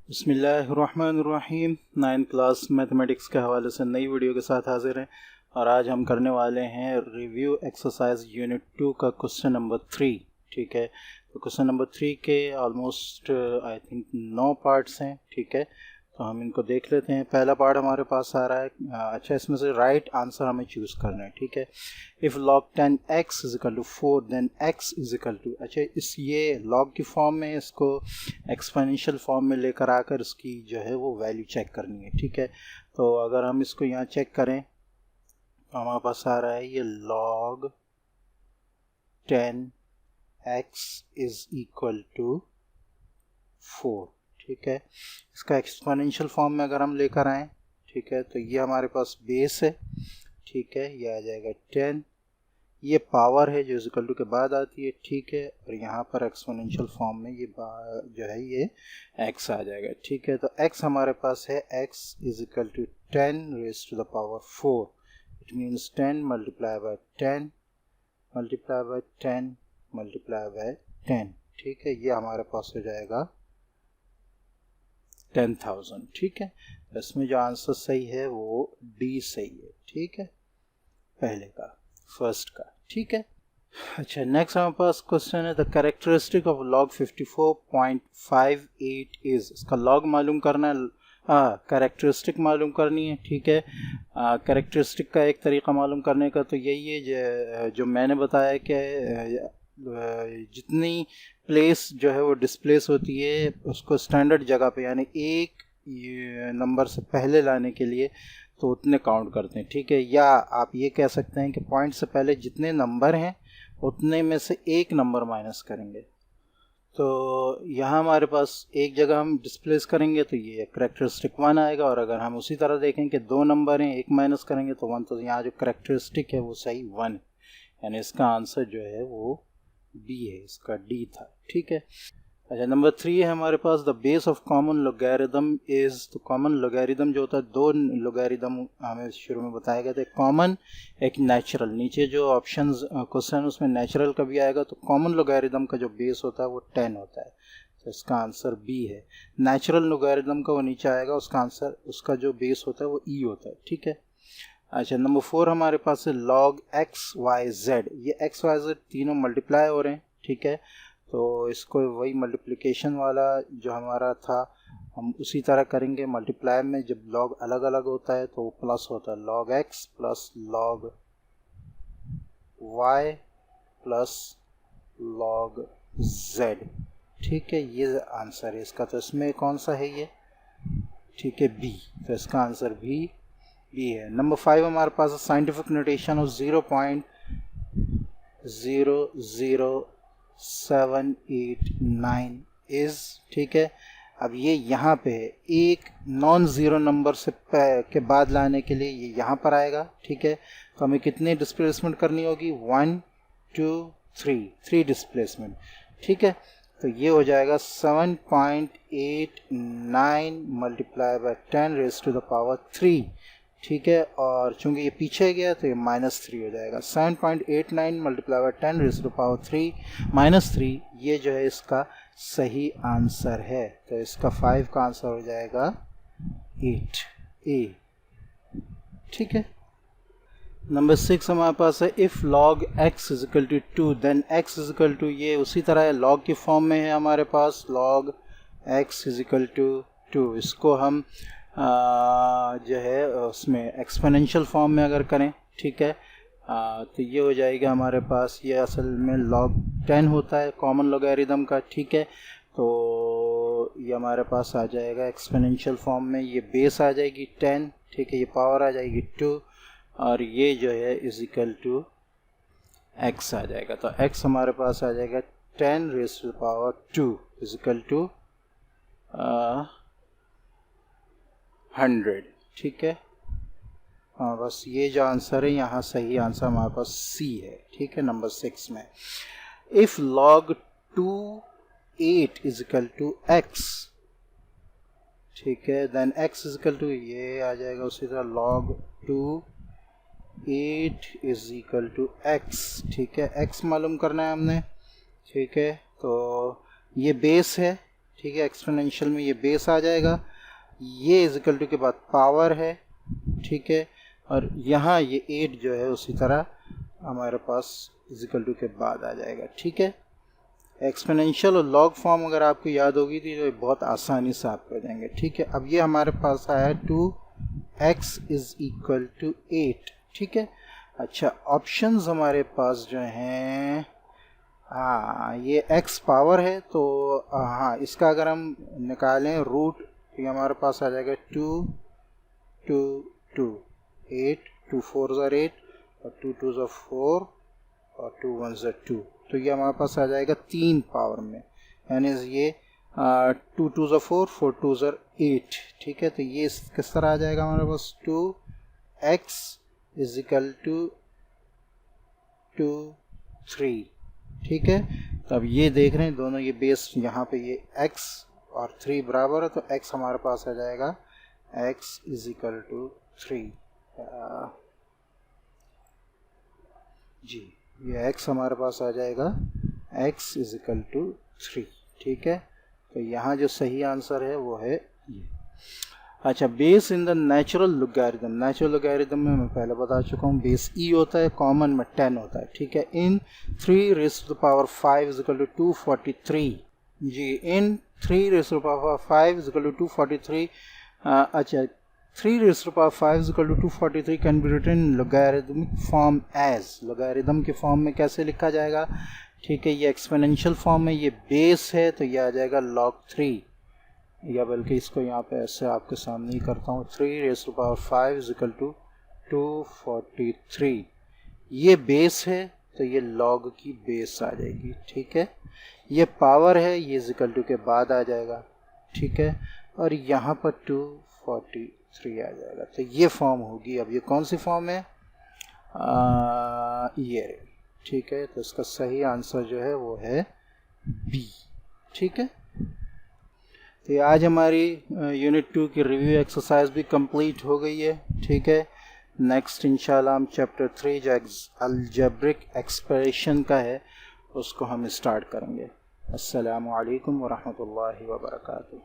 बिस्मिल्लाहिर्रहमानिर्रहीम। 9th class mathematics के हवाले से नई वीडियो के साथ हाजिर हैं और आज हम करने वाले हैं रिव्यू एक्सरसाइज यूनिट 2 का क्वेश्चन नंबर 3। ठीक है, तो क्वेश्चन नंबर 3 के ऑलमोस्ट आई थिंक 9 पार्ट्स हैं। ठीक है, तो हम इनको देख लेते हैं। पहला पार्ट हमारे पास आ रहा है, अच्छा इसमें से राइट आंसर हमें चूज़ करना है। ठीक है, if log 10x is equal to 4 then x is equal to, अच्छा इस ये log की फॉर्म में इसको एक्सपोनेंशियल फॉर्म में लेकर आकर इसकी जो है वो वैल्यू चेक करनी है। ठीक है, तो अगर हम इसको यहाँ चेक करें तो हमारे पास आ रहा है ये log 10x is equal to 4। ठीक है, इसका एक्सपोनेंशियल फॉर्म में अगर हम लेकर आएँ, ठीक है, तो ये हमारे पास बेस है। ठीक है, ये आ जाएगा 10, ये पावर है जो इक्वल टू के बाद आती है। ठीक है, और यहाँ पर एक्सपोनेंशियल फॉर्म में ये जो है ये x आ जाएगा। ठीक है, तो x हमारे पास है x is equal to 10 raise to the power 4। It means 10 multiply by 10 multiply by 10 multiply by 10। ठीक है, ये हमारे पास हो जाएगा 10,000। ठीक है, इसमें जो आंसर सही है वो डी सही है। ठीक है, पहले का, फर्स्ट का। ठीक है, अच्छा नेक्स्ट हमारे पास क्वेश्चन है the characteristic of log 54.58 is. इसका log मालूम करना है, कैरेक्टरिस्टिक मालूम करनी है। ठीक है, कैरेक्टरिस्टिक का एक तरीका मालूम करने का तो यही है जो मैंने बताया कि जितनी प्लेस जो है वो डिस्प्लेस होती है उसको स्टैंडर्ड जगह पे यानी एक नंबर से पहले लाने के लिए तो उतने काउंट करते हैं। ठीक है, या आप ये कह सकते हैं कि पॉइंट से पहले जितने नंबर हैं उतने में से एक नंबर माइनस करेंगे। तो यहाँ हमारे पास एक जगह हम डिस्प्लेस करेंगे तो ये कैरेक्टरिस्टिक 1 आएगा, और अगर हम उसी तरह देखें कि दो नंबर हैं, एक माइनस करेंगे तो 1, तो यहाँ जो कैरेक्टरिस्टिक है वो सही 1 है, यानी इसका आंसर जो है वो बी है, इसका डी था। ठीक है, अच्छा नंबर 3 है हमारे पास the base of common logarithm is. तो कॉमन लोगैरिथम जो होता है, दो लोगैरिथम हमें शुरू में बताया गया था, कॉमन एक नेचुरल। नीचे जो ऑप्शन क्वेश्चन उसमें नेचुरल का भी आएगा, तो कॉमन लोगैरिथम का जो बेस होता है वो 10 होता है, तो इसका आंसर बी है। नेचुरल लोगैरिथम का वो नीचे आएगा, उसका आंसर उसका जो बेस होता है वो ई होता है। ठीक है, अच्छा नंबर 4 हमारे पास है log एक्स वाई जेड। ये एक्स वाई जेड तीनों मल्टीप्लाई हो रहे हैं। ठीक है, तो इसको वही मल्टीप्लिकेशन वाला जो हमारा था हम उसी तरह करेंगे। मल्टीप्लाई में जब log अलग अलग होता है तो वो प्लस होता है, log x plus log y plus log z। ठीक है, ये आंसर है इसका। तो इसमें कौन सा है ये? ठीक है, बी, तो इसका आंसर भी बी है। नंबर 5 हमारे पास साइंटिफिक नोटेशन ऑफ 0.00789 इज। ठीक है, अब ये यहाँ पे है, एक नॉन ज़ीरो नंबर से के बाद लाने के लिए ये यहाँ पर आएगा। ठीक है, तो हमें कितनी डिस्प्लेसमेंट करनी होगी? 1 2 3 डिस्प्लेसमेंट। ठीक है, तो ये हो जाएगा 7.89 multiply by 10 raise to the power 3। ठीक है, और चूंकि ये पीछे गया तो ये -3 हो जाएगा। 7.89 multiply by 10 raise to power 3 -3, ये जो है इसका सही आंसर है। तो इसका 5 का आंसर हो जाएगा 8 ए। ठीक है, नंबर 6 हमारे पास है if log x is equal to 2 then x is equal to, ये उसी तरह है, log की फॉर्म में है हमारे पास, log x is equal to 2। इसको हम जो है उसमें एक्सपोनेंशियल फॉर्म में अगर करें, ठीक है, तो ये हो जाएगा हमारे पास, ये असल में log 10 होता है कॉमन लोगैरिथम का। ठीक है, तो ये हमारे पास आ जाएगा एक्सपोनेंशियल फॉर्म में, ये बेस आ जाएगी 10। ठीक है, ये पावर आ जाएगी 2, और ये जो है इज इक्वल टू x आ जाएगा। तो x हमारे पास आ जाएगा 10 raise to the power 2 is equal to 100। ठीक है, हाँ बस ये जो आंसर है यहाँ सही आंसर हमारे पास C है। ठीक है, नंबर 6 में if log 28 is equal to x। ठीक है, then x is equal to, ये आ जाएगा उसी तरह log 28 is equal to x। ठीक है, x मालूम करना है हमने। ठीक है, तो ये बेस है। ठीक है। एक्सपोनेंशियल में ये बेस आ जाएगा, ये इज इक्वल टू के बाद पावर है, ठीक है, और यहाँ ये 8 जो है उसी तरह हमारे पास इज इक्वल टू के बाद आ जाएगा, ठीक है। एक्सपोनेंशियल और लॉग फॉर्म अगर आपको याद होगी तो ये बहुत आसानी से आप कर जाएंगे, ठीक है। अब ये हमारे पास आया 2x इज इक्वल टू 8, ठीक है। अच्छा, ऑप्शंस हमारे पास जो हैं, हाँ ये x पावर है तो हाँ इसका अगर हम निकालें रूट तो ये हमारे पास आ जाएगा 2 2 2 8 2 4 ज़ा 8 और 2 2 ज़ा 4 और 2 1 ज़ा 2, तो ये हमारे पास आ जाएगा 3 पावर में, यानी ये 2 2 ज़ा 4 4 2 ज़ा 8, ठीक है। तो ये किस तरह आ जाएगा हमारे पास 2x इज इक्वल टू 2 3, ठीक है। तो अब ये देख रहे हैं दोनों ये बेस यहाँ पे ये x और 3 बराबर है, तो x हमारे पास आ जाएगा x इज इक्वल टू 3 जी, ये x हमारे पास आ जाएगा x इज इक्वल टू 3, ठीक है। तो यहाँ जो सही आंसर है वो है ये। अच्छा, base in the natural logarithm, natural logarithm में मैं पहले बता चुका हूँ, बेस e होता है, कॉमन में 10 होता है, ठीक है। In 3 raise to the power 5 is equal to 243 जी, in 3 raise to the power 5 is equal to 243। अच्छा, 3 raise to the power 5 is equal to 243 can be written in logarithmic form as, logarithm के फॉर्म में कैसे लिखा जाएगा, ठीक है। ये एक्सपोनेंशियल फॉर्म में, ये बेस है तो ये आ जाएगा log 3, या बल्कि इसको यहाँ पे ऐसे आपके सामने ही करता हूँ, 3 raise to power 5 is equal to 243, ये बेस है तो ये लॉग की बेस आ जाएगी, ठीक है। ये पावर है, ये इज इक्वल टू के बाद आ जाएगा, ठीक है, और यहाँ पर 243 आ जाएगा, तो ये फॉर्म होगी। अब ये कौन सी फॉर्म है, ये, ठीक है। तो इसका सही आंसर जो है वो है बी, ठीक है। तो आज हमारी यूनिट 2 की रिव्यू एक्सरसाइज भी कंप्लीट हो गई है, ठीक है। नेक्स्ट इंशाल्लाह हम चैप्टर 3 जो अलजेब्रिक एक्सप्रेशन का है उसको हम स्टार्ट करेंगे। अस्सलामु अलैकुम व रहमतुल्लाहि व बरकातुहू।